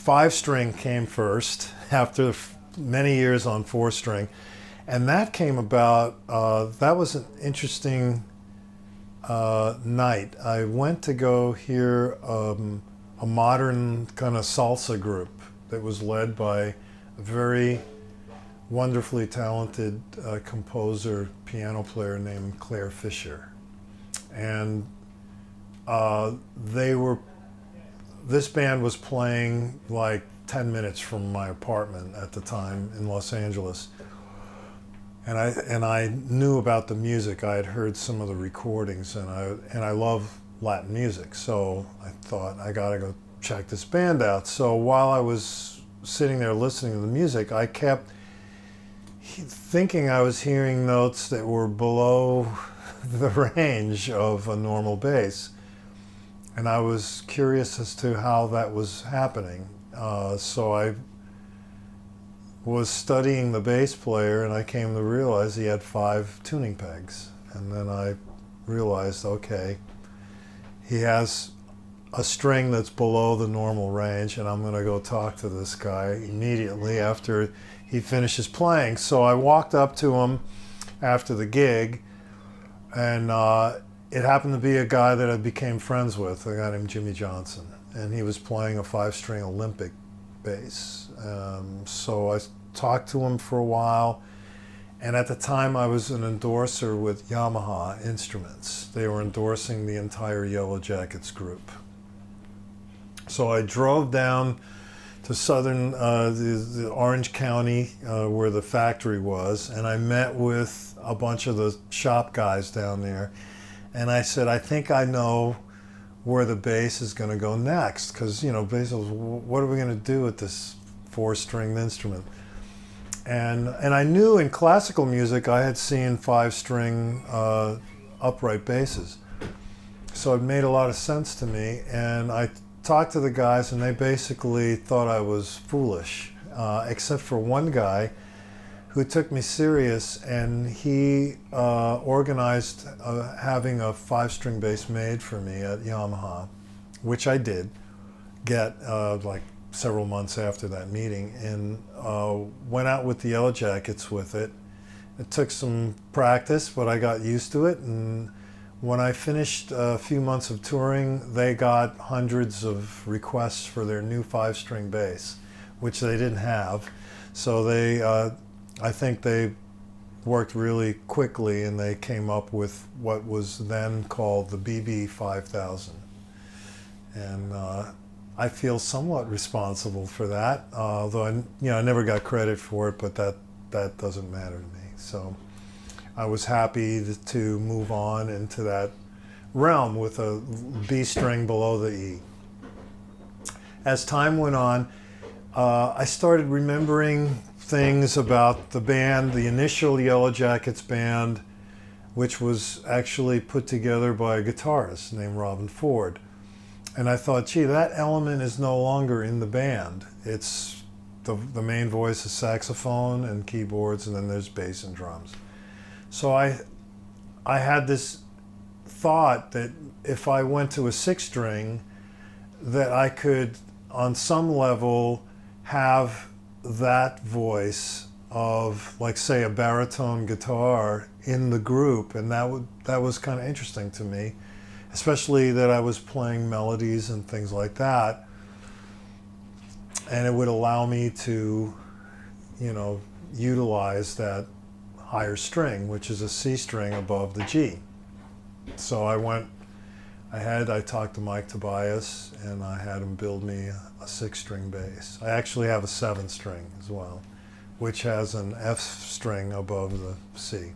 5-string came first after many years on 4-string. And that came about, that was an interesting night. I went to go hear a modern kind of salsa group that was led by a very wonderfully talented composer, piano player named Claire Fisher. And this band was playing like 10 minutes from my apartment at the time in Los Angeles. And I knew about the music. I had heard some of the recordings, and I love Latin music, so I thought I gotta go check this band out. So while I was sitting there listening to the music, I kept thinking I was hearing notes that were below the range of a normal bass, and I was curious as to how that was happening. So I was studying the bass player, and I came to realize he had 5 tuning pegs. And then I realized, okay, he has a string that's below the normal range, and I'm going to go talk to this guy immediately after he finishes playing. So I walked up to him after the gig, and it happened to be a guy that I became friends with, a guy named Jimmy Johnson, and he was playing a 5-string Olympic bass. So I talked to him for a while, and at the time I was an endorser with Yamaha Instruments. They were endorsing the entire Yellow Jackets group. So I drove down to southern, the Orange County, where the factory was, and I met with a bunch of the shop guys down there, and I said, I think I know where the bass is going to go next, because, you know, bass, what are we going to do with this 4-stringed instrument? And I knew in classical music I had seen 5-string upright basses, so it made a lot of sense to me. And I talked to the guys, and they basically thought I was foolish, except for one guy who took me serious, and he organized having a 5-string bass made for me at Yamaha, which I did get like several months after that meeting, and went out with the Yellow Jackets with it. It took some practice, but I got used to it, and when I finished a few months of touring, they got hundreds of requests for their new 5-string bass, which they didn't have. So they I think they worked really quickly, and they came up with what was then called the BB 5000. And I feel somewhat responsible for that, although I never got credit for it, but that doesn't matter to me. So I was happy to move on into that realm with a B string below the E. As time went on, I started remembering things about the band, the initial Yellow Jackets band, which was actually put together by a guitarist named Robin Ford. And I thought, gee, that element is no longer in the band. It's the main voice is saxophone and keyboards, and then there's bass and drums. So I had this thought that if I went to a 6-string, that I could, on some level, have that voice of, like, say, a baritone guitar in the group, and that was kind of interesting to me, especially that I was playing melodies and things like that, and it would allow me to, you know, utilize that higher string, which is a C string above the G. So I talked to Mike Tobias, and I had him build me a 6-string bass. I actually have a 7-string as well, which has an F string above the C.